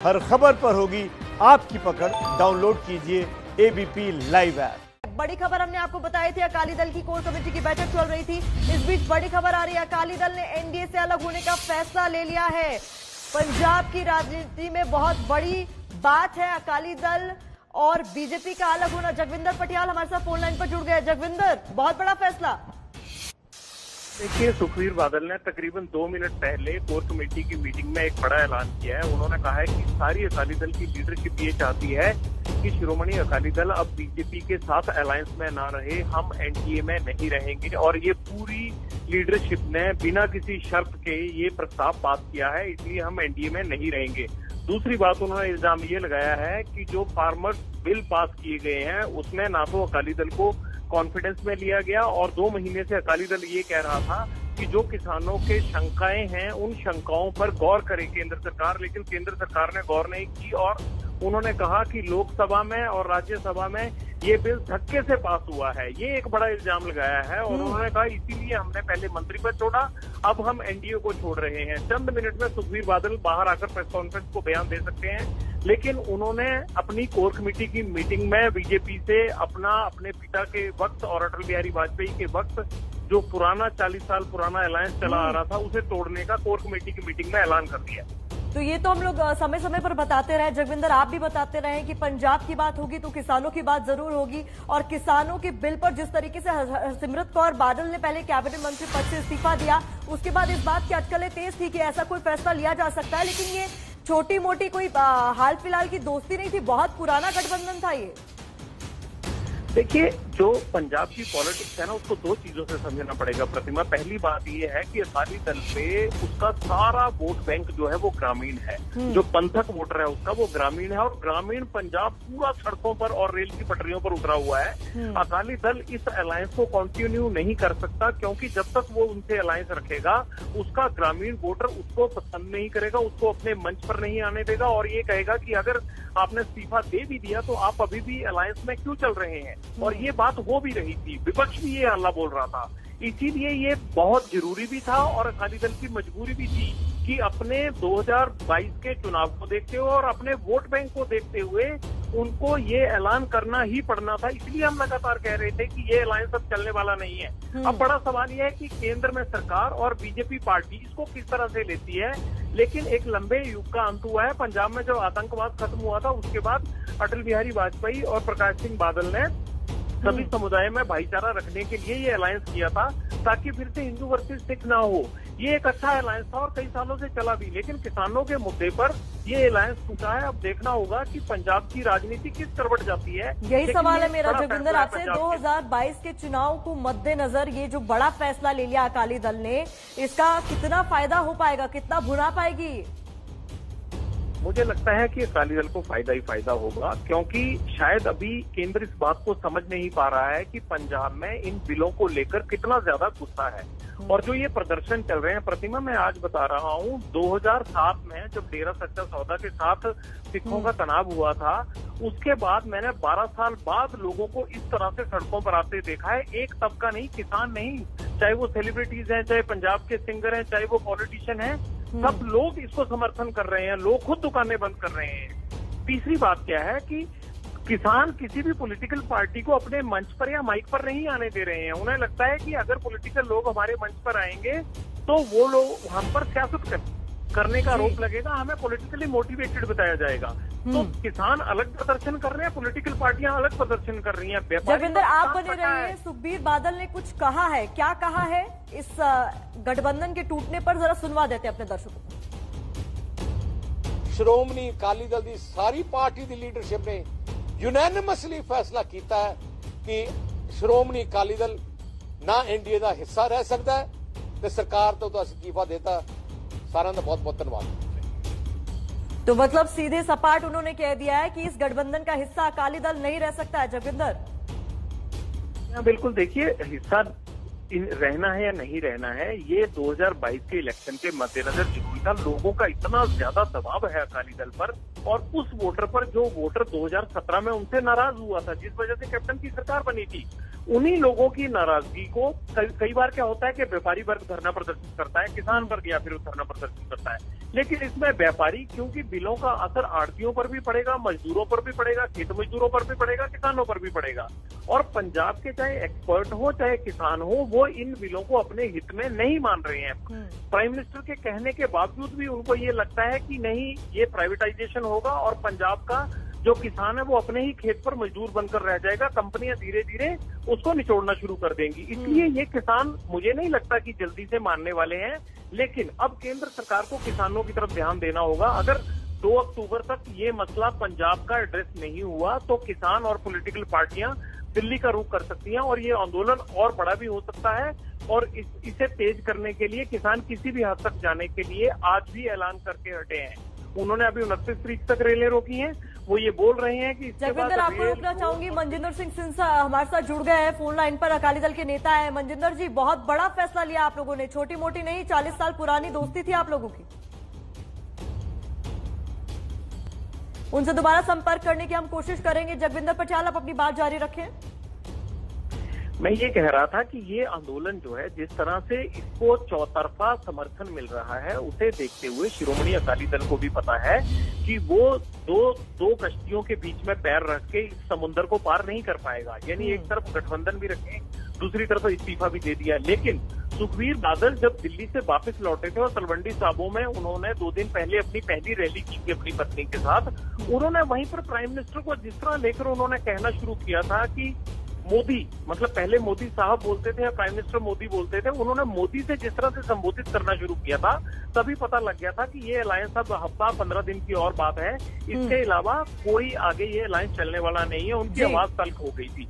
हर खबर पर होगी आपकी पकड़। डाउनलोड कीजिए एबीपी लाइव ऐप। बड़ी खबर हमने आपको बताई थी, अकाली दल की कोर कमेटी की बैठक चल रही थी। इस बीच बड़ी खबर आ रही है, अकाली दल ने एनडीए से अलग होने का फैसला ले लिया है। पंजाब की राजनीति में बहुत बड़ी बात है अकाली दल और बीजेपी का अलग होना। जगविंदर पटियाल हमारे साथ फोन लाइन पर जुड़ गए। जगविंदर, बहुत बड़ा फैसला। देखिए, सुखबीर बादल ने तकरीबन 2 मिनट पहले कोर कमेटी की मीटिंग में एक बड़ा ऐलान किया है। उन्होंने कहा है कि सारी अकाली दल की लीडरशिप ये चाहती है कि शिरोमणि अकाली दल अब बीजेपी के साथ अलायंस में ना रहे, हम एनडीए में नहीं रहेंगे। और ये पूरी लीडरशिप ने बिना किसी शर्त के ये प्रस्ताव पास किया है, इसलिए हम एनडीए में नहीं रहेंगे। दूसरी बात, उन्होंने इल्जाम ये लगाया है कि जो फार्मर्स बिल पास किए गए हैं उसमें ना तो अकाली दल को कॉन्फिडेंस में लिया गया, और 2 महीने से अकाली दल ये कह रहा था कि जो किसानों के शंकाएं हैं उन शंकाओं पर गौर करे केंद्र सरकार, लेकिन केंद्र सरकार ने गौर नहीं की। और उन्होंने कहा कि लोकसभा में और राज्यसभा में ये बिल धक्के से पास हुआ है, ये एक बड़ा इल्जाम लगाया है। और उन्होंने कहा इसीलिए हमने पहले मंत्री पद छोड़ा, अब हम एनडीए को छोड़ रहे हैं। चंद मिनट में सुखबीर बादल बाहर आकर प्रेस कॉन्फ्रेंस को बयान दे सकते हैं, लेकिन उन्होंने अपनी कोर कमेटी की मीटिंग में बीजेपी से अपने पिता के वक्त और अटल बिहारी वाजपेयी के वक्त जो पुराना 40 साल पुराना अलायंस चला आ रहा था उसे तोड़ने का कोर कमेटी की मीटिंग में ऐलान कर दिया। तो ये तो हम लोग समय समय पर बताते रहे, जगविंदर आप भी बताते रहे कि पंजाब की बात होगी तो किसानों की बात जरूर होगी। और किसानों के बिल पर जिस तरीके से हरसिमरत कौर बादल ने पहले कैबिनेट मंत्री पद से इस्तीफा दिया, उसके बाद इस बात की अटकलें तेज थी कि ऐसा कोई फैसला लिया जा सकता है। लेकिन ये छोटी मोटी कोई हाल फिलहाल की दोस्ती नहीं थी, बहुत पुराना गठबंधन था ये। देखिए, जो पंजाब की पॉलिटिक्स है ना, उसको 2 चीजों से समझना पड़ेगा। प्रतिमा, पहली बात ये है कि अकाली दल पे उसका सारा वोट बैंक जो है वो ग्रामीण है, जो पंथक वोटर है उसका वो ग्रामीण है, और ग्रामीण पंजाब पूरा सड़कों पर और रेल की पटरियों पर उतरा हुआ है। अकाली दल इस अलायंस को कंटिन्यू नहीं कर सकता, क्योंकि जब तक वो उनसे अलायंस रखेगा उसका ग्रामीण वोटर उसको पसंद नहीं करेगा, उसको अपने मंच पर नहीं आने देगा, और ये कहेगा कि अगर आपने इस्तीफा दे भी दिया तो आप अभी भी अलायंस में क्यों चल रहे हैं। और ये बात हो भी रही थी, विपक्ष भी ये हल्ला बोल रहा था। इसीलिए ये बहुत जरूरी भी था और अकाली दल की मजबूरी भी थी कि अपने 2022 के चुनाव को देखते हुए और अपने वोट बैंक को देखते हुए उनको ये ऐलान करना ही पड़ना था। इसलिए हम लगातार कह रहे थे कि ये अलायंस अब चलने वाला नहीं है। अब बड़ा सवाल यह है कि केंद्र में सरकार और बीजेपी पार्टी इसको किस तरह से लेती है। लेकिन एक लंबे युग का अंत हुआ है। पंजाब में जब आतंकवाद खत्म हुआ था उसके बाद अटल बिहारी वाजपेयी और प्रकाश सिंह बादल ने सभी समुदाय में भाईचारा रखने के लिए ये अलायंस किया था, ताकि फिर से हिंदू वर्सेस सिख ना हो। ये एक अच्छा अलायंस था और कई सालों से चला भी, लेकिन किसानों के मुद्दे पर ये अलायंस टूटा है। अब देखना होगा कि पंजाब की राजनीति किस तरफ जाती है। यही सवाल है मेरा जगविंदर आपसे। 2022 के चुनाव को मद्देनजर ये जो बड़ा फैसला ले लिया अकाली दल ने, इसका कितना फायदा हो पाएगा, कितना भुना पाएगी? मुझे लगता है कि अकाली दल को फायदा ही फायदा होगा, क्योंकि शायद अभी केंद्र इस बात को समझ नहीं पा रहा है कि पंजाब में इन बिलों को लेकर कितना ज्यादा गुस्सा है। और जो ये प्रदर्शन चल रहे हैं, प्रतिमा मैं आज बता रहा हूँ, 2007 में जब डेरा सच्चा सौदा के साथ सिखों का तनाव हुआ था, उसके बाद मैंने 12 साल बाद लोगों को इस तरह से सड़कों पर आते देखा है। एक तबका नहीं, किसान नहीं, चाहे वो सेलिब्रिटीज हैं, चाहे पंजाब के सिंगर हैं, चाहे वो पॉलिटिशियन हैं, सब लोग इसको समर्थन कर रहे हैं। लोग खुद दुकानें बंद कर रहे हैं। तीसरी बात क्या है कि किसान किसी भी पॉलिटिकल पार्टी को अपने मंच पर या माइक पर नहीं आने दे रहे हैं। उन्हें लगता है कि अगर पॉलिटिकल लोग हमारे मंच पर आएंगे तो वो लोग हम पर सियासत करने का आरोप लगेगा, हमें पॉलिटिकली मोटिवेटेड बताया जाएगा। तो किसान अलग प्रदर्शन कर रहे हैं, पॉलिटिकल पार्टियां अलग प्रदर्शन कर रही हैं। जगविंदर, आप बने रहिए। सुखबीर बादल ने कुछ कहा है, क्या कहा है इस गठबंधन के टूटने पर? जरा सुनवा देते हैं अपने दर्शकों को। श्रोमणी अकाली दल की सारी पार्टी की लीडरशिप ने यूनैनिमसली फैसला किया है कि श्रोमणी अकाली दल ना एनडीए का हिस्सा रह सकता है, तो सरकार तो इस्तीफा देता। सारा का बहुत बहुत धन्यवाद। तो मतलब सीधे सपाट उन्होंने कह दिया है कि इस गठबंधन का हिस्सा अकाली दल नहीं रह सकता है। जगविंदर, बिल्कुल, देखिए, हिस्सा रहना है या नहीं रहना है, ये 2022 के इलेक्शन के मद्देनजर जरूरी था। लोगों का इतना ज्यादा दबाव है अकाली दल पर और उस वोटर पर जो वोटर 2017 में उनसे नाराज हुआ था, जिस वजह से कैप्टन की सरकार बनी थी, उन्हीं लोगों की नाराजगी को कई बार क्या होता है कि व्यापारी वर्ग धरना प्रदर्शन करता है, किसान वर्ग या फिर धरना प्रदर्शन करता है। लेकिन इसमें व्यापारी, क्योंकि बिलों का असर आड़तियों पर भी पड़ेगा, मजदूरों पर भी पड़ेगा, खेत मजदूरों पर भी पड़ेगा, किसानों पर भी पड़ेगा। और पंजाब के चाहे एक्सपर्ट हो चाहे किसान हो, वो इन बिलों को अपने हित में नहीं मान रहे हैं। प्राइम मिनिस्टर के कहने के बावजूद भी उनको ये लगता है कि नहीं, ये प्राइवेटाइजेशन होगा और पंजाब का जो किसान है वो अपने ही खेत पर मजदूर बनकर रह जाएगा, कंपनियां धीरे धीरे उसको निचोड़ना शुरू कर देंगी। इसलिए ये किसान मुझे नहीं लगता कि जल्दी से मानने वाले हैं। लेकिन अब केंद्र सरकार को किसानों की तरफ ध्यान देना होगा। अगर 2 अक्टूबर तक ये मसला पंजाब का एड्रेस नहीं हुआ तो किसान और पॉलिटिकल पार्टियां दिल्ली का रुख कर सकती हैं और ये आंदोलन और बड़ा भी हो सकता है। और इसे तेज करने के लिए किसान किसी भी हद तक जाने के लिए आज भी ऐलान करके हटे हैं। उन्होंने अभी 29 तारीख तक रेलें रोकी हैं। वो ये बोल रहे हैं कि जगविंदर, आपको रोकना चाहूंगी। मनजिंदर सिंह सिंह हमारे साथ जुड़ गए हैं फोन लाइन पर, अकाली दल के नेता है। मनजिंदर जी, बहुत बड़ा फैसला लिया आप लोगों ने, छोटी मोटी नहीं, 40 साल पुरानी दोस्ती थी आप लोगों की। उनसे दोबारा संपर्क करने की हम कोशिश करेंगे। जगविंदर पटियाल, आप अपनी बात जारी रखें। मैं ये कह रहा था कि ये आंदोलन जो है, जिस तरह से इसको चौतरफा समर्थन मिल रहा है, उसे देखते हुए शिरोमणि अकाली दल को भी पता है कि वो दो कश्तियों के बीच में पैर रख के इस समुद्र को पार नहीं कर पाएगा। यानी एक तरफ गठबंधन भी रखे, दूसरी तरफ इस्तीफा भी दे दिया। लेकिन सुखबीर बादल जब दिल्ली से वापस लौटे थे और तलवंडी साबो में उन्होंने 2 दिन पहले अपनी पहली रैली की थी अपनी पत्नी के साथ, उन्होंने वहीं पर प्राइम मिनिस्टर को जिस तरह लेकर उन्होंने कहना शुरू किया था कि मोदी, मतलब पहले मोदी साहब बोलते थे या प्राइम मिनिस्टर मोदी बोलते थे, उन्होंने मोदी से जिस तरह से संबोधित करना शुरू किया था, तभी पता लग गया था कि ये अलायंस अब हफ्ता 15 दिन की और बात है। इसके अलावा कोई आगे ये अलायंस चलने वाला नहीं है। उनकी आवाज तल्ख हो गई थी।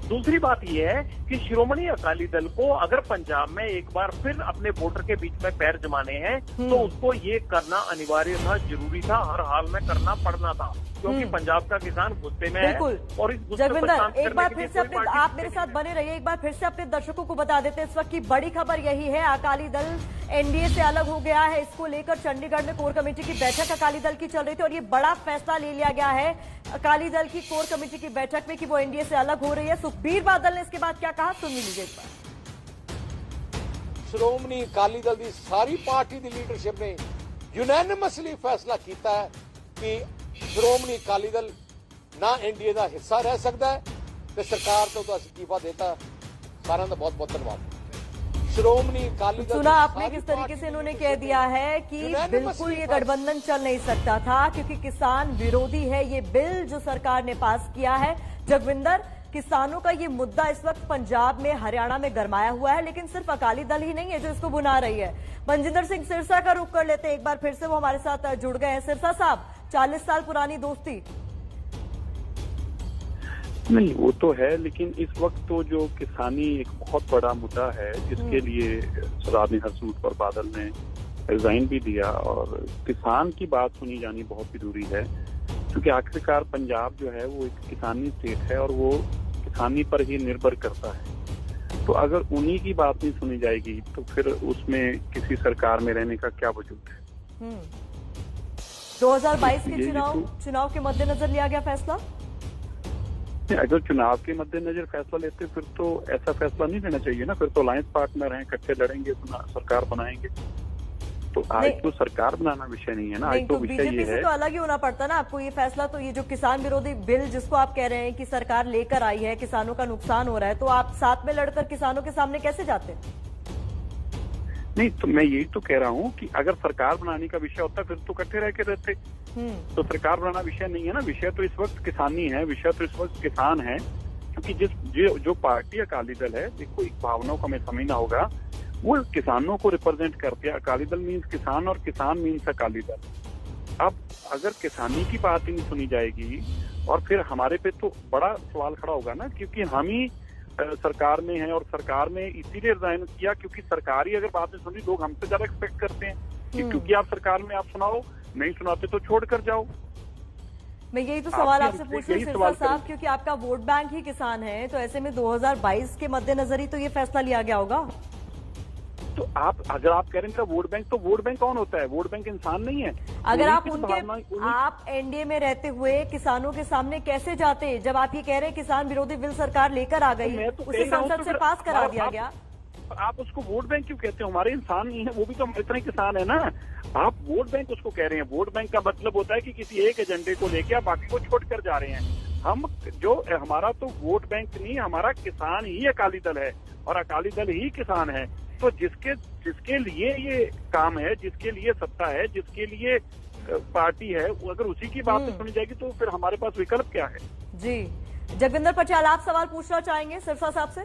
दूसरी बात यह है कि शिरोमणि अकाली दल को अगर पंजाब में एक बार फिर अपने वोटर के बीच में पैर जमाने हैं तो उसको ये करना अनिवार्य था, जरूरी था, हर हाल में करना पड़ना था, क्योंकि पंजाब का किसान गुस्से में है। और इस गुस्से पर शांत एक बार करने फिर के से लिए आप मेरे साथ बने रहिए। एक बार फिर से अपने दर्शकों को बता देते हैं, इस वक्त की बड़ी खबर यही है, अकाली दल एनडीए से अलग हो गया है। इसको लेकर चंडीगढ़ में कोर कमेटी की बैठक अकाली दल की चल रही थी और ये बड़ा फैसला ले लिया गया है अकाली दल की कोर कमेटी की बैठक में कि वो एनडीए से अलग हो रही है। सुखबीर बादल ने इसके बाद क्या कहा, सुन लीजिए एक बार। श्रोमणी अकाली दल की सारी पार्टी की लीडरशिप ने यूनैनिमसली फैसला किया है कि श्रोमणी अकाली दल ना एनडीए का हिस्सा रह सकता है तो सरकार तो इस्तीफा देता। सारा का बहुत बहुत धन्यवाद। श्रोमणी अकाली दल, सुना आपने किस तरीके से इन्होंने कह दिया है कि बिल्कुल ये गठबंधन चल नहीं सकता था क्योंकि किसान विरोधी है ये बिल जो सरकार ने पास किया है। जगविंदर, किसानों का ये मुद्दा इस वक्त पंजाब में, हरियाणा में गरमाया हुआ है, लेकिन सिर्फ अकाली दल ही नहीं है जो इसको बुना रही है। मनजिंदर सिंह सिरसा का रुख कर लेते हैं एक बार फिर से, वो हमारे साथ जुड़ गए हैं। सिरसा साहब, 40 साल पुरानी दोस्ती। नहीं, वो तो है, लेकिन इस वक्त तो जो किसानी एक बहुत बड़ा मुद्दा है, जिसके लिए सरदार हरसूद पर बादल ने रिजाइन भी दिया और किसान की बात सुनी जानी बहुत जरूरी है, क्योंकि आखिरकार पंजाब जो है वो एक किसानी स्टेट है और वो किसानी पर ही निर्भर करता है। तो अगर उन्हीं की बात नहीं सुनी जाएगी तो फिर उसमें किसी सरकार में रहने का क्या वजूद है। 2022 के चुनाव के मद्देनजर लिया गया फैसला। अगर चुनाव के मद्देनजर फैसला लेते फिर तो ऐसा फैसला नहीं लेना चाहिए ना, फिर तो अलायंस पार्टनर हैं, इकट्ठे लड़ेंगे, सरकार बनाएंगे। तो आज तो सरकार बनाना विषय नहीं है ना, आज तो विषय ये है। तो अलग ही होना पड़ता ना आपको ये फैसला। तो ये जो किसान विरोधी बिल जिसको आप कह रहे हैं कि सरकार लेकर आई है, किसानों का नुकसान हो रहा है, तो आप साथ में लड़कर किसानों के सामने कैसे जाते हैं? नहीं, तो मैं यही तो कह रहा हूँ कि अगर सरकार बनाने का विषय होता फिर तो इकट्ठे रह के रहते। तो सरकार बनाना विषय नहीं है ना, विषय तो इस वक्त किसानी है, विषय तो इस वक्त किसान है। क्योंकि जो पार्टी अकाली दल है, देखो एक भावनाओं का हमें समझना होगा, वो किसानों को रिप्रेजेंट करती है। अकाली दल मीन्स किसान और किसान मीन्स अकाली दल। अब अगर किसानी की बात ही नहीं सुनी जाएगी और फिर हमारे पे तो बड़ा सवाल खड़ा होगा ना, क्योंकि हम ही सरकार में है और सरकार में इसीलिए रिजाइन किया क्योंकि सरकार ही अगर बात नहीं सुनी, लोग हमसे ज्यादा एक्सपेक्ट करते हैं कि क्योंकि आप सरकार में आप सुनाओ, नहीं सुनाते तो छोड़ कर जाओ। मैं यही तो सवाल आपसे पूछ रही हूँ सिरसा साहब, क्योंकि आपका वोट बैंक ही किसान है, तो ऐसे में 2022 के मद्देनजर ही तो ये फैसला लिया गया होगा। तो अगर आप कह रहे हैं वोट बैंक, तो वोट बैंक कौन होता है? वोट बैंक इंसान नहीं है। अगर आप आप एनडीए में रहते हुए किसानों के सामने कैसे जाते, जब आप ये कह रहे हैं किसान विरोधी बिल सरकार लेकर आ गई, उसे संसद से पास करा दिया गया। आप उसको वोट बैंक क्यों कहते हैं? हमारे इंसान नहीं है, वो भी तो हमारे तरह किसान है ना। आप वोट बैंक उसको कह रहे हैं। वोट बैंक का मतलब होता है कि किसी एक एजेंडे को लेके आप बाकी को छोड़ कर जा रहे हैं। हमारा तो वोट बैंक नहीं, हमारा किसान ही अकाली दल है और अकाली दल ही किसान है। तो जिसके लिए ये काम है, जिसके लिए सत्ता है, जिसके लिए पार्टी है, अगर उसी की बात सुनी जाएगी तो फिर हमारे पास विकल्प क्या है? जी जगविंदर पटियाल, आप सवाल पूछना चाहेंगे सिरसा साहब से?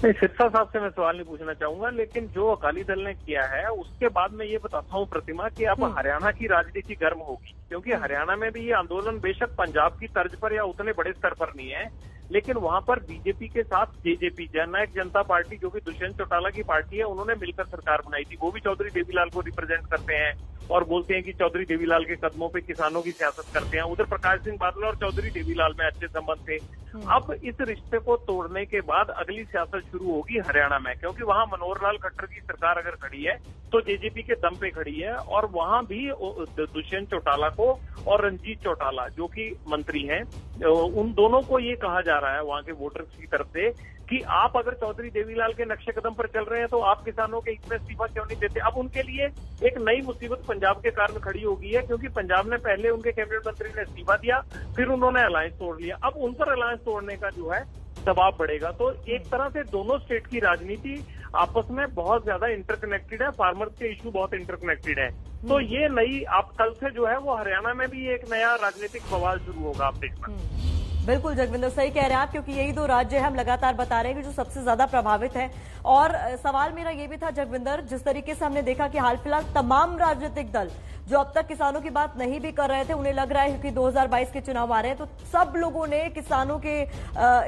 नहीं, सिरसा साहब से मैं सवाल नहीं पूछना चाहूंगा, लेकिन जो अकाली दल ने किया है उसके बाद मैं ये बताता हूँ प्रतिमा कि अब हरियाणा की राजनीति गर्म होगी, क्योंकि हरियाणा में भी ये आंदोलन बेशक पंजाब की तर्ज पर या उतने बड़े स्तर पर नहीं है, लेकिन वहां पर बीजेपी के साथ जेजेपी, जननायक जनता पार्टी, जो कि दुष्यंत चौटाला की पार्टी है, उन्होंने मिलकर सरकार बनाई थी। वो भी चौधरी देवीलाल को रिप्रेजेंट करते हैं और बोलते हैं कि चौधरी देवीलाल के कदमों पे किसानों की सियासत करते हैं। उधर प्रकाश सिंह बादल और चौधरी देवीलाल में अच्छे संबंध थे। अब इस रिश्ते को तोड़ने के बाद अगली सियासत शुरू होगी हरियाणा में, क्योंकि वहां मनोहर लाल खट्टर की सरकार अगर खड़ी है तो जेजेपी के दम पे खड़ी है, और वहां भी दुष्यंत चौटाला को और रंजीत चौटाला जो कि मंत्री हैं, उन दोनों को ये कहा जा रहा है वहां के वोटर्स की तरफ से कि आप अगर चौधरी देवीलाल के नक्शे कदम पर चल रहे हैं तो आप किसानों के हित में इस्तीफा क्यों नहीं देते। अब उनके लिए एक नई मुसीबत पंजाब के कारण खड़ी हो गई है, क्योंकि पंजाब ने पहले उनके कैबिनेट मंत्री ने इस्तीफा दिया, फिर उन्होंने अलायंस तोड़ लिया। अब उन पर अलायंस तोड़ने का जो है दबाव बढ़ेगा। तो एक तरह से दोनों स्टेट की राजनीति आपस में बहुत ज्यादा इंटरकनेक्टेड है, फार्मर्स के इशू बहुत इंटरकनेक्टेड है। तो ये नई आप कल से जो है वो हरियाणा में भी एक नया राजनीतिक बवाल शुरू होगा, आप देखना। बिल्कुल जगविंदर, सही कह रहे हैं आप, क्योंकि यही दो राज्य हम लगातार बता रहे हैं कि जो सबसे ज्यादा प्रभावित है। और सवाल मेरा ये भी था जगविंदर, जिस तरीके से हमने देखा कि हाल फिलहाल तमाम राजनीतिक दल जो अब तक किसानों की बात नहीं भी कर रहे थे, उन्हें लग रहा है कि 2022 के चुनाव आ रहे हैं तो सब लोगों ने किसानों के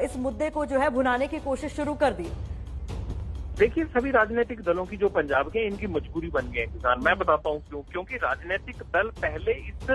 इस मुद्दे को जो है भुनाने की कोशिश शुरू कर दी। देखिए, सभी राजनीतिक दलों की जो पंजाब के, इनकी मजबूरी बन गए हैं किसान। मैं बताता हूँ क्यों। क्योंकि राजनीतिक दल पहले इस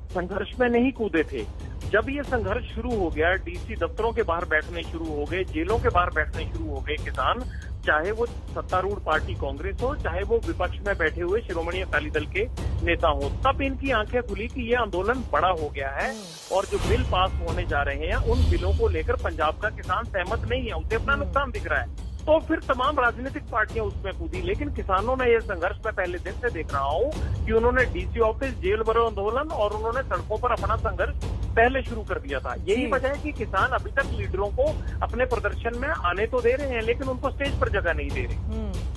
संघर्ष में नहीं कूदे थे। जब ये संघर्ष शुरू हो गया, डीसी दफ्तरों के बाहर बैठने शुरू हो गए, जेलों के बाहर बैठने शुरू हो गए किसान, चाहे वो सत्तारूढ़ पार्टी कांग्रेस हो, चाहे वो विपक्ष में बैठे हुए शिरोमणि अकाली दल के नेता हो, तब इनकी आंखें खुली कि ये आंदोलन बड़ा हो गया है और जो बिल पास होने जा रहे हैं उन बिलों को लेकर पंजाब का किसान सहमत नहीं है, उसे अपना नुकसान दिख रहा है। तो फिर तमाम राजनीतिक पार्टियां उसमें कूदी, लेकिन किसानों ने यह संघर्ष मैं पहले दिन से देख रहा हूं कि उन्होंने डीसी ऑफिस, जेल भरो आंदोलन और उन्होंने सड़कों पर अपना संघर्ष पहले शुरू कर दिया था। यही वजह है कि किसान अभी तक लीडरों को अपने प्रदर्शन में आने तो दे रहे हैं, लेकिन उनको स्टेज पर जगह नहीं दे रहे।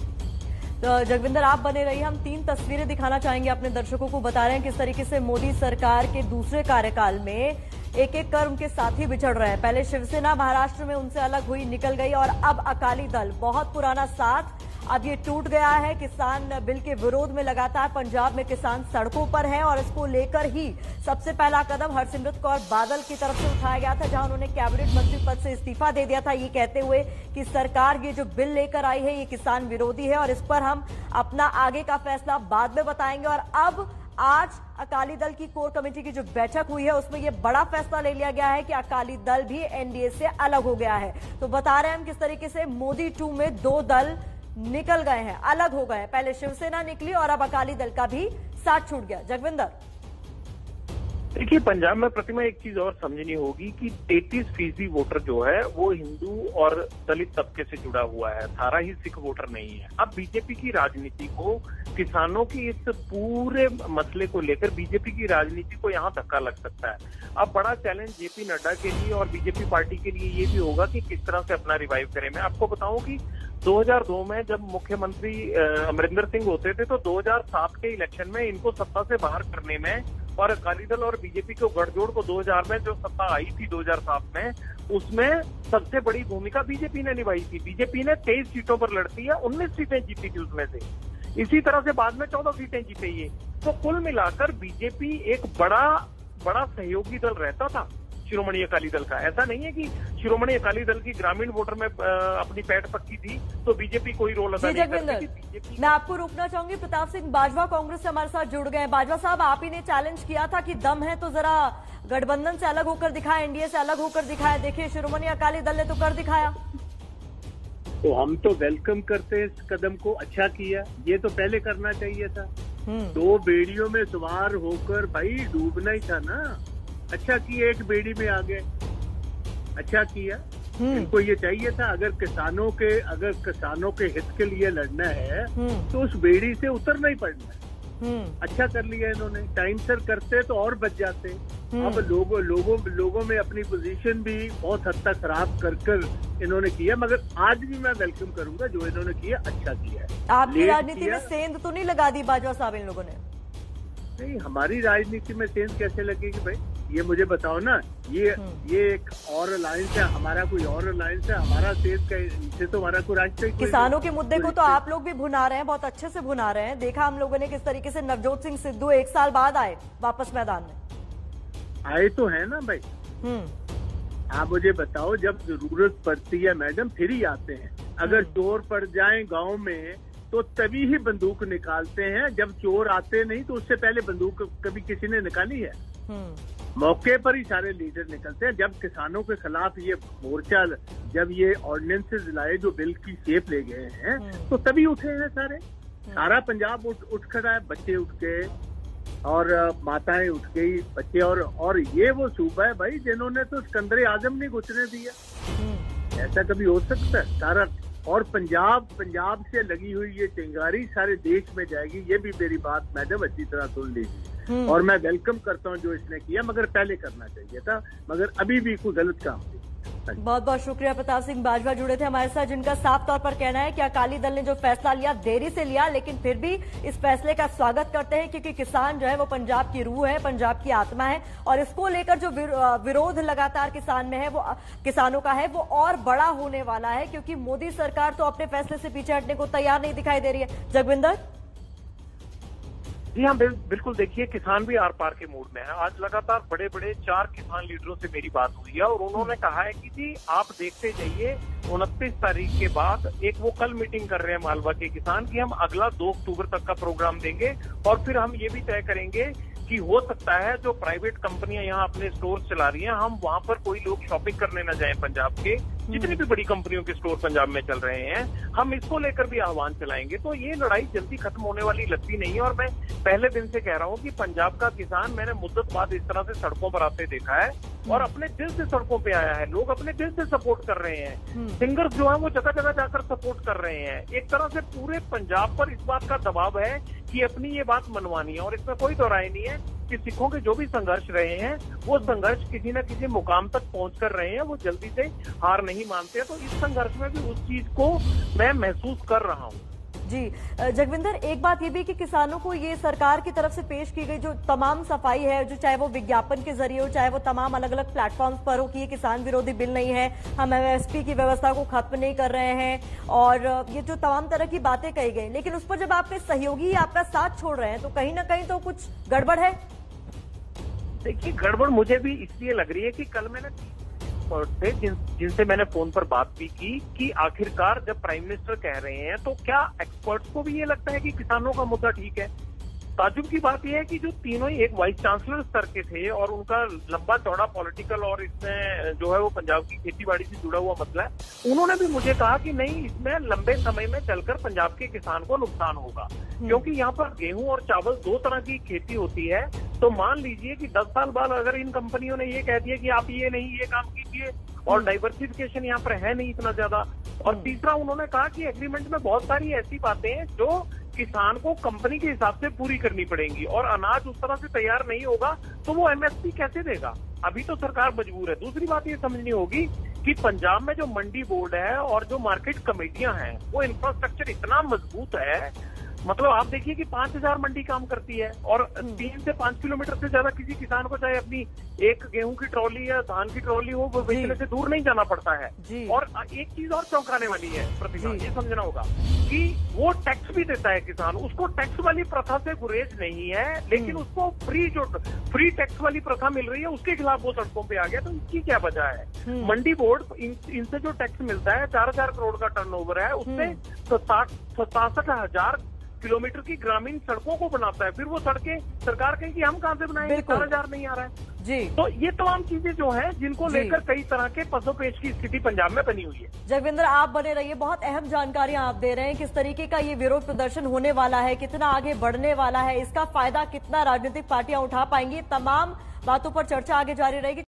तो जगविंदर आप बने रहिए, हम 3 तस्वीरें दिखाना चाहेंगे अपने दर्शकों को, बता रहे हैं किस तरीके से मोदी सरकार के दूसरे कार्यकाल में एक एक कर उनके साथी बिछड़ रहे हैं। पहले शिवसेना महाराष्ट्र में उनसे अलग हुई, निकल गई, और अब अकाली दल, बहुत पुराना साथ अब ये टूट गया है। किसान बिल के विरोध में लगातार पंजाब में किसान सड़कों पर हैं और इसको लेकर ही सबसे पहला कदम हरसिमरत कौर बादल की तरफ से उठाया गया था, जहां उन्होंने कैबिनेट मंत्री पद से इस्तीफा दे दिया था, ये कहते हुए कि सरकार ये जो बिल लेकर आई है ये किसान विरोधी है और इस पर हम अपना आगे का फैसला बाद में बताएंगे। और अब आज अकाली दल की कोर कमेटी की जो बैठक हुई है उसमें यह बड़ा फैसला ले लिया गया है कि अकाली दल भी एनडीए से अलग हो गया है। तो बता रहे हैं हम किस तरीके से मोदी 2 में 2 दल निकल गए हैं, अलग हो गए हैं। पहले शिवसेना निकली और अब अकाली दल का भी साथ छूट गया। जगविंदर, देखिए, पंजाब में प्रतिमा एक चीज और समझनी होगी कि 33% वोटर जो है वो हिंदू और दलित तबके से जुड़ा हुआ है, सारा ही सिख वोटर नहीं है। अब बीजेपी की राजनीति को, किसानों की इस पूरे मसले को लेकर बीजेपी की राजनीति को यहाँ धक्का लग सकता है। अब बड़ा चैलेंज जेपी नड्डा के लिए और बीजेपी पार्टी के लिए ये भी होगा कि किस तरह से अपना रिवाइव करें। मैं आपको बताऊं कि 2002 में जब मुख्यमंत्री अमरिंदर सिंह होते थे तो 2007 के इलेक्शन में इनको सत्ता से बाहर करने में और अकाली दल और बीजेपी को गठजोड़ को 2000 में जो सत्ता आई थी 2007 में, उसमें सबसे बड़ी भूमिका बीजेपी ने निभाई थी। बीजेपी ने 23 सीटों पर लड़ती है, 19 सीटें जीती थी उसमें से। इसी तरह से बाद में 14 सीटें जीते ये। तो कुल मिलाकर बीजेपी एक बड़ा सहयोगी दल रहता था शिरोमणि अकाली दल का। ऐसा नहीं है कि शिरोमणि अकाली दल की ग्रामीण वोटर में अपनी पैठ पक्की थी तो बीजेपी कोई रोल अदा नहीं करती थी। मैं आपको रोकना चाहूंगी, प्रताप सिंह बाजवा कांग्रेस से हमारे साथ जुड़ गए हैं। बाजवा साहब, आप ही ने चैलेंज किया था कि दम है तो जरा गठबंधन से अलग होकर दिखाए, एनडीए से अलग होकर दिखाए। देखिए, शिरोमणि अकाली दल ने तो कर दिखाया। तो हम तो वेलकम करते इस कदम को, अच्छा किया, ये तो पहले करना चाहिए था। 2 बेड़ियों में सवार होकर भाई डूबना ही था ना। अच्छा किया, एक बेड़ी में आ गए, अच्छा किया। इनको ये चाहिए था अगर किसानों के हित के लिए लड़ना है तो उस बेड़ी से उतरना ही पड़ना है। अच्छा कर लिया इन्होंने, टाइम सर करते तो और बच जाते। अब लोगों में अपनी पोजीशन भी बहुत हद तक खराब कर इन्होंने किया, मगर आज भी मैं वेलकम करूंगा जो इन्होंने किया, अच्छा किया है। आपकी राजनीति में सेंध तो नहीं लगा दी बाजवा साहब इन लोगों ने? नहीं, हमारी राजनीति में सेंध कैसे लगेगी भाई, ये मुझे बताओ ना। ये एक और अलायंस है, हमारा कोई और अलायंस है, हमारा सेंध का इनसे तो हमारा कोई राष्ट्रीय किसानों के मुद्दे को तो आप लोग भी भुना रहे हैं, बहुत अच्छे से भुना रहे हैं। देखा हम लोगों ने किस तरीके से नवजोत सिंह सिद्धू 1 साल बाद आए वापस मैदान में। आए तो है ना भाई। आप मुझे बताओ, जब जरूरत पड़ती है मैडम फिर ही आते हैं। अगर चोर पड़ जाए गांव में तो तभी ही बंदूक निकालते हैं, जब चोर आते नहीं तो उससे पहले बंदूक कभी किसी ने निकाली है? मौके पर ही सारे लीडर निकलते हैं। जब किसानों के खिलाफ ये मोर्चा, जब ये ऑर्डिनेंसेस लाए जो बिल की शेप ले गए हैं, तो तभी उठे हैं सारे। सारा पंजाब उठ खड़ा है, बच्चे उठ गए और माताएं उठ गई, बच्चे। और ये वो सूबा है भाई जिन्होंने तो सिकंदर आजम नहीं घुसने दिया। ऐसा कभी हो सकता है? सारा और पंजाब से लगी हुई ये चिंगारी सारे देश में जाएगी। ये भी मेरी बात मैडम अच्छी तरह सुन लीजिए। और मैं वेलकम करता हूँ जो इसने किया, मगर पहले करना चाहिए था, मगर अभी भी कोई गलत काम नहीं। बहुत बहुत शुक्रिया। प्रताप सिंह बाजवा जुड़े थे हमारे साथ, जिनका साफ तौर पर कहना है कि अकाली दल ने जो फैसला लिया देरी से लिया, लेकिन फिर भी इस फैसले का स्वागत करते हैं, क्योंकि किसान जो है वो पंजाब की रूह है, पंजाब की आत्मा है। और इसको लेकर जो विरोध लगातार किसान में है, वो किसानों का है, वो और बड़ा होने वाला है, क्योंकि मोदी सरकार तो अपने फैसले से पीछे हटने को तैयार नहीं दिखाई दे रही है। जगविंदर जी हाँ, बिल्कुल। देखिए, किसान भी आर पार के मूड में है। आज लगातार बड़े बड़े 4 किसान लीडरों से मेरी बात हुई है और उन्होंने कहा है कि जी आप देखते जाइए, 29 तारीख के बाद वो कल मीटिंग कर रहे हैं मालवा के किसान कि हम अगला 2 अक्टूबर तक का प्रोग्राम देंगे और फिर हम ये भी तय करेंगे कि हो सकता है जो प्राइवेट कंपनियां यहाँ अपने स्टोर चला रही हैं, हम वहां पर कोई लोग शॉपिंग करने न जाएं। पंजाब के जितनी भी बड़ी कंपनियों के स्टोर पंजाब में चल रहे हैं, हम इसको लेकर भी आह्वान चलाएंगे। तो ये लड़ाई जल्दी खत्म होने वाली लगती नहीं है। और मैं पहले दिन से कह रहा हूँ कि पंजाब का किसान मैंने मुद्दत बाद इस तरह से सड़कों पर आते देखा है और अपने दिल से सड़कों पे आया है। लोग अपने दिल से सपोर्ट कर रहे हैं। सिंगर्स जो है वो जगह जगह जाकर सपोर्ट कर रहे हैं। एक तरह से पूरे पंजाब पर इस बात का दबाव है कि अपनी ये बात मनवानी है। और इसमें कोई दो राय नहीं है कि सिखों के जो भी संघर्ष रहे हैं, वो संघर्ष किसी न किसी मुकाम तक पहुंच कर रहे हैं। वो जल्दी से हार नहीं मानते। तो इस संघर्ष में भी उस चीज को मैं महसूस कर रहा हूँ। जी जगविंदर, एक बात ये भी कि किसानों को ये सरकार की तरफ से पेश की गई जो तमाम सफाई है, जो चाहे वो विज्ञापन के जरिए हो, चाहे वो तमाम अलग अलग प्लेटफॉर्म्स पर हो, कि ये किसान विरोधी बिल नहीं है, हम MSP की व्यवस्था को खत्म नहीं कर रहे हैं, और ये जो तमाम तरह की बातें कही गई, लेकिन उस पर जब आपके सहयोगी आपका साथ छोड़ रहे हैं तो कहीं ना कहीं तो कुछ गड़बड़ है। देखिए, गड़बड़ मुझे भी इसलिए लग रही है कि कल मैंने थे जिनसे मैंने फोन पर बात भी की कि आखिरकार जब प्राइम मिनिस्टर कह रहे हैं तो क्या एक्सपर्ट्स को भी ये लगता है कि किसानों का मुद्दा ठीक है। ताजुब की बात यह है कि जो तीनों ही एक वाइस चांसलर स्तर के थे और उनका लंबा चौड़ा पॉलिटिकल और इसमें जो है वो पंजाब की खेतीबाड़ी से जुड़ा हुआ मसला है, उन्होंने भी मुझे कहा कि नहीं, इसमें लंबे समय में चलकर पंजाब के किसान को नुकसान होगा, क्योंकि यहाँ पर गेहूं और चावल 2 तरह की खेती होती है। तो मान लीजिए कि 10 साल बाद अगर इन कंपनियों ने ये कह दिया कि आप ये नहीं ये काम कीजिए, और डाइवर्सिफिकेशन यहाँ पर है नहीं इतना ज्यादा। और तीसरा उन्होंने कहा कि एग्रीमेंट में बहुत सारी ऐसी बातें हैं जो किसान को कंपनी के हिसाब से पूरी करनी पड़ेंगी, और अनाज उस तरह से तैयार नहीं होगा तो वो MSP कैसे देगा। अभी तो सरकार मजबूर है। दूसरी बात ये समझनी होगी कि पंजाब में जो मंडी बोर्ड है और जो मार्केट कमेटियां हैं, वो इंफ्रास्ट्रक्चर इतना मजबूत है, मतलब आप देखिए कि 5000 मंडी काम करती है और 3 से 5 किलोमीटर से ज्यादा किसी किसान को चाहे अपनी एक गेहूं की ट्रॉली या धान की ट्रॉली हो, वो बेचने से दूर नहीं जाना पड़ता है। और एक चीज और चौंकाने वाली है प्रतिभा, ये समझना होगा कि वो टैक्स भी देता है किसान, उसको टैक्स वाली प्रथा से गुरेज नहीं है, लेकिन उसको फ्री टैक्स वाली प्रथा मिल रही है, उसके खिलाफ वो सड़कों पे आ गया। तो इसकी क्या वजह है? मंडी बोर्ड इनसे जो टैक्स मिलता है, 4000 करोड़ का टर्नओवर है, उससे 67,000 किलोमीटर की ग्रामीण सड़कों को बनाता है। फिर वो सड़कें सरकार कहेगी कि हम कहां से बनाएंगे, 4000 नहीं आ रहा है जी। तो ये तमाम चीजें जो हैं जिनको लेकर कई तरह के पसोपेश की स्थिति पंजाब में बनी हुई है। जगविंदर, आप बने रहिए, बहुत अहम जानकारियां आप दे रहे हैं। किस तरीके का ये विरोध प्रदर्शन होने वाला है, कितना आगे बढ़ने वाला है, इसका फायदा कितना राजनीतिक पार्टियां उठा पाएंगी, तमाम बातों पर चर्चा आगे जारी रहेगी।